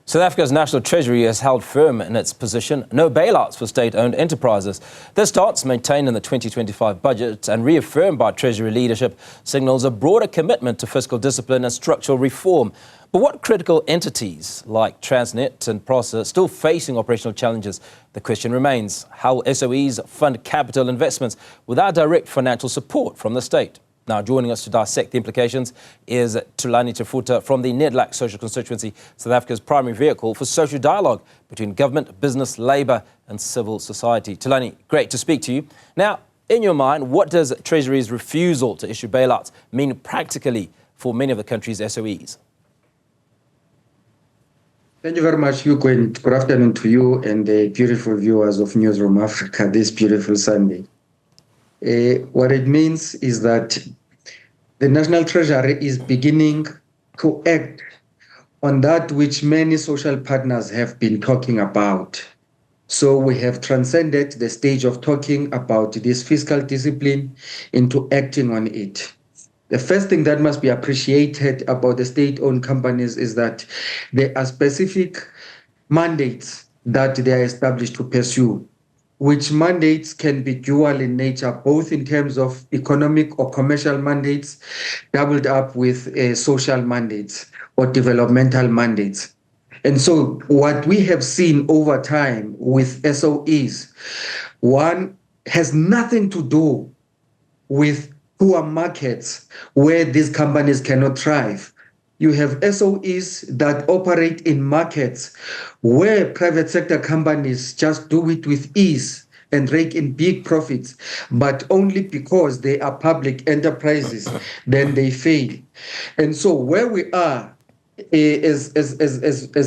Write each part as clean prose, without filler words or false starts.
South Africa's National Treasury has held firm in its position, no bailouts for state-owned enterprises. This stance, maintained in the 2025 budget and reaffirmed by Treasury leadership, signals a broader commitment to fiscal discipline and structural reform. But what critical entities like Transnet and PRASA are still facing operational challenges? The question remains, how will SOEs fund capital investments without direct financial support from the state? Now, joining us to dissect the implications is Thulani Tshefuta from the NEDLAC Social Constituency, South Africa's primary vehicle for social dialogue between government, business, labour and civil society. Thulani, great to speak to you. Now, in your mind, what does Treasury's refusal to issue bailouts mean practically for many of the country's SOEs? Thank you very much, Hugo, and good afternoon to you and the beautiful viewers of Newzroom Afrika this beautiful Sunday. What it means is that the National Treasury is beginning to act on that which many social partners have been talking about. So we have transcended the stage of talking about this fiscal discipline into acting on it. The first thing that must be appreciated about the state-owned companies is that there are specific mandates that they are established to pursue, which mandates can be dual in nature, both in terms of economic or commercial mandates, doubled up with social mandates or developmental mandates. And so what we have seen over time with SOEs, one has nothing to do with poor markets where these companies cannot thrive. You have SOEs that operate in markets where private sector companies just do it with ease and rake in big profits, but only because they are public enterprises, then they fail. And so where we are as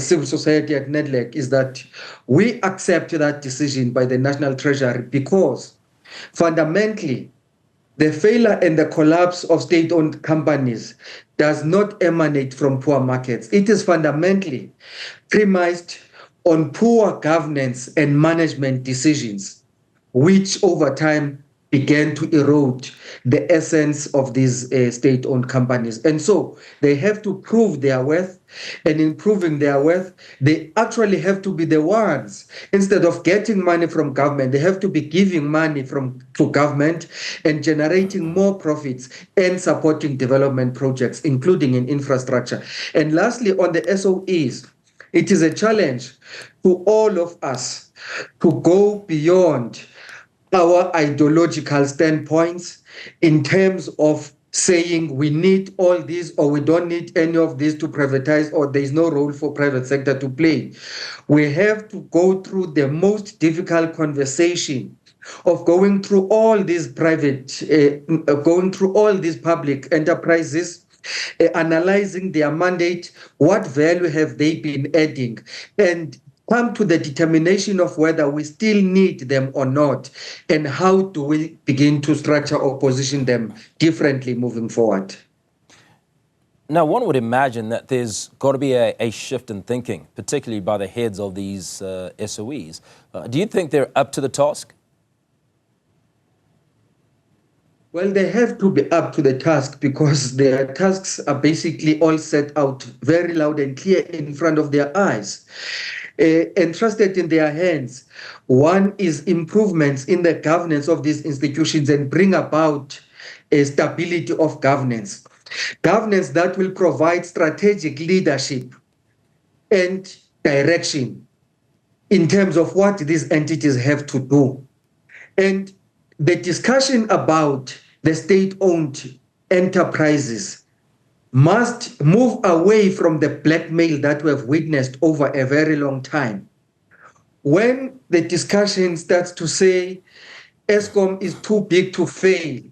civil society at NEDLAC is that we accept that decision by the National Treasury because fundamentally, the failure and the collapse of state-owned companies does not emanate from poor markets. It is fundamentally premised on poor governance and management decisions, which over time began to erode the essence of these state-owned companies. And so they have to prove their worth, and in proving their worth, they actually have to be the ones, instead of getting money from government, they have to be giving money to government and generating more profits and supporting development projects, including in infrastructure. And lastly, on the SOEs, it is a challenge to all of us to go beyond our ideological standpoints in terms of saying we need all this or we don't need any of this to privatize, or there is no role for private sector to play. We have to go through the most difficult conversation of going through all these public enterprises, analyzing their mandate, what value have they been adding, and come to the determination of whether we still need them or not, and how do we begin to structure or position them differently moving forward. Now, one would imagine that there's got to be a shift in thinking, particularly by the heads of these SOEs. Do you think they're up to the task? Well, they have to be up to the task because their tasks are basically all set out very loud and clear in front of their eyes. Entrusted in their hands. One is improvements in the governance of these institutions and bring about a stability of governance. Governance that will provide strategic leadership and direction in terms of what these entities have to do. And the discussion about the state-owned enterprises must move away from the blackmail that we have witnessed over a very long time. When the discussion starts to say Eskom is too big to fail,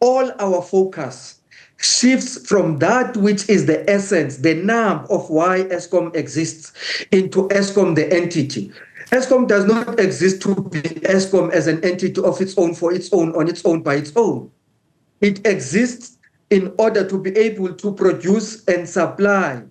all our focus shifts from that which is the essence, the nub of why Eskom exists, into Eskom the entity. Eskom does not exist to be Eskom as an entity of its own, for its own, on its own, by its own. It exists in order to be able to produce and supply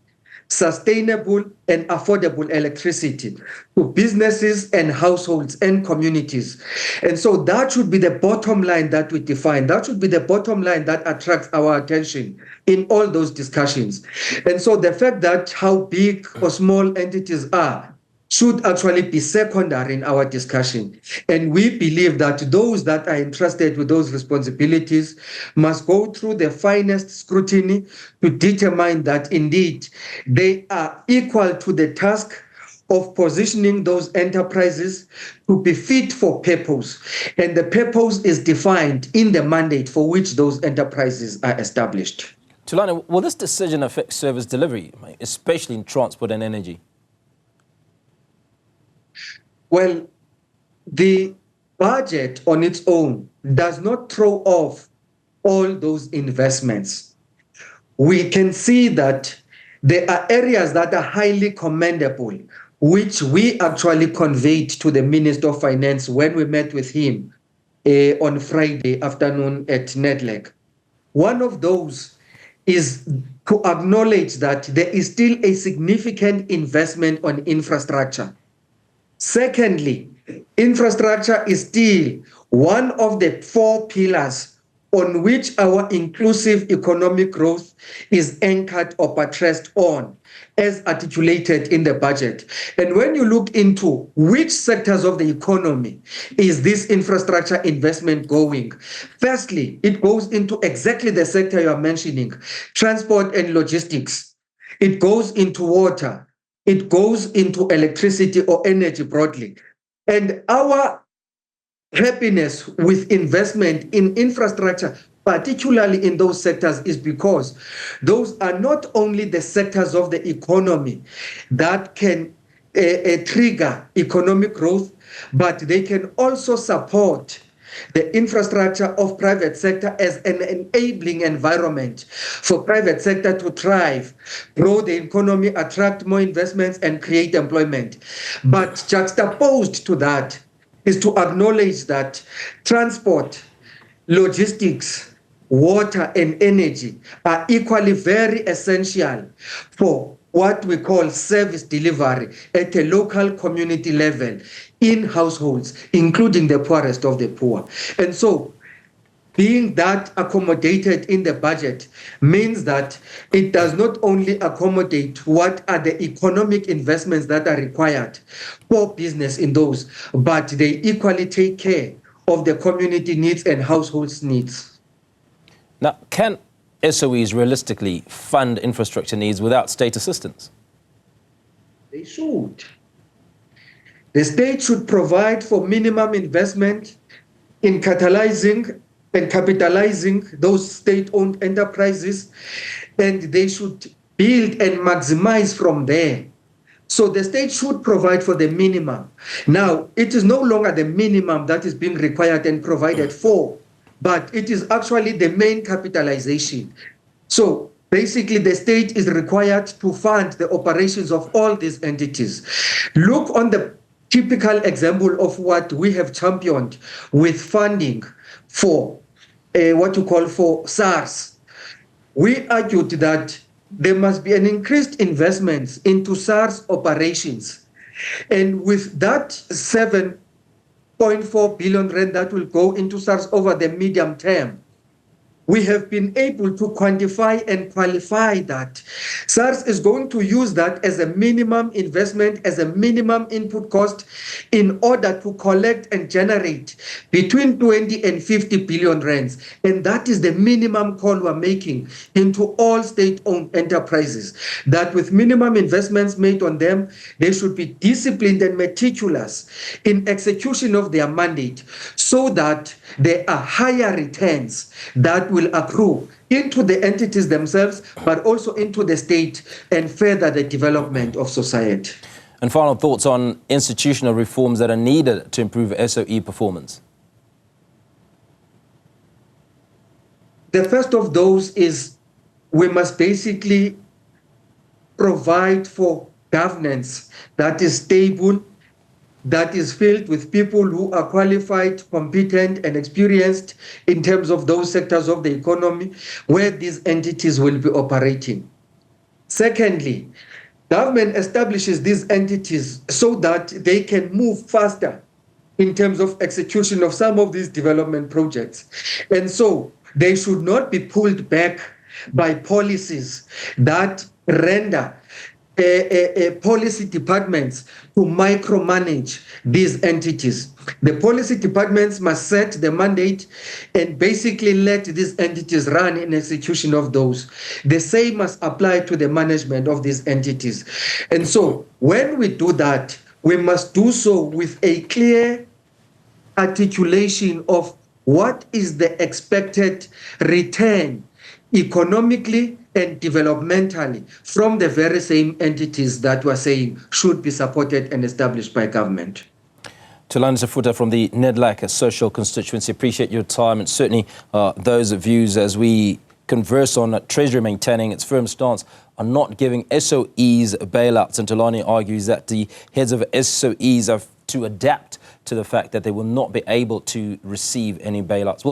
sustainable and affordable electricity to businesses and households and communities. And so that should be the bottom line that we define. That should be the bottom line that attracts our attention in all those discussions. And so the fact that how big or small entities are should actually be secondary in our discussion. And we believe that those that are entrusted with those responsibilities must go through the finest scrutiny to determine that indeed they are equal to the task of positioning those enterprises to be fit for purpose. And the purpose is defined in the mandate for which those enterprises are established. Thulani, will this decision affect service delivery, especially in transport and energy? Well, the budget on its own does not throw off all those investments. We can see that there are areas that are highly commendable, which we actually conveyed to the Minister of Finance when we met with him on Friday afternoon at NEDLAC. One of those is to acknowledge that there is still a significant investment on infrastructure. Secondly, infrastructure is still one of the 4 pillars on which our inclusive economic growth is anchored or buttressed on, as articulated in the budget. And when you look into which sectors of the economy is this infrastructure investment going, firstly, it goes into exactly the sector you are mentioning, transport and logistics. It goes into water. It goes into electricity or energy broadly. And our happiness with investment in infrastructure, particularly in those sectors, is because those are not only the sectors of the economy that can trigger economic growth, but they can also support the infrastructure of private sector as an enabling environment for private sector to thrive, grow the economy, attract more investments, and create employment. But juxtaposed to that is to acknowledge that transport, logistics, water, and energy are equally very essential for what we call service delivery at a local community level in households, including the poorest of the poor. And so being that accommodated in the budget means that it does not only accommodate what are the economic investments that are required for business in those, but they equally take care of the community needs and households' needs. Now, can SOEs realistically fund infrastructure needs without state assistance? They should. The state should provide for minimum investment in catalyzing and capitalizing those state-owned enterprises, and they should build and maximize from there. So the state should provide for the minimum. Now, it is no longer the minimum that is being required and provided for, but it is actually the main capitalization. So basically, the state is required to fund the operations of all these entities. Look on the typical example of what we have championed with funding for what you call for SARS. We argued that there must be an increased investments into SARS operations. And with that 7.4 billion rand that will go into SARS over the medium term, we have been able to quantify and qualify that. SARS is going to use that as a minimum investment, as a minimum input cost in order to collect and generate between 20 and 50 billion rands. And that is the minimum call we're making into all state-owned enterprises, that with minimum investments made on them, they should be disciplined and meticulous in execution of their mandate so that there are higher returns that will accrue into the entities themselves, but also into the state and further the development of society. And final thoughts on institutional reforms that are needed to improve SOE performance? The first of those is we must basically provide for governance that is stable, that is filled with people who are qualified, competent, and experienced in terms of those sectors of the economy where these entities will be operating. Secondly, Government establishes these entities so that they can move faster in terms of execution of some of these development projects. And so they should not be pulled back by policies that render policy departments to micromanage these entities. The policy departments must set the mandate and basically let these entities run in execution of those. The same must apply to the management of these entities. And so when we do that, we must do so with a clear articulation of what is the expected return economically and developmentally from the very same entities that we're saying should be supported and established by government. Thulani Tshefuta from the NEDLAC Social Constituency, appreciate your time and certainly those views as we converse on Treasury maintaining its firm stance on not giving SOEs bailouts. And Thulani argues that the heads of SOEs have to adapt to the fact that they will not be able to receive any bailouts.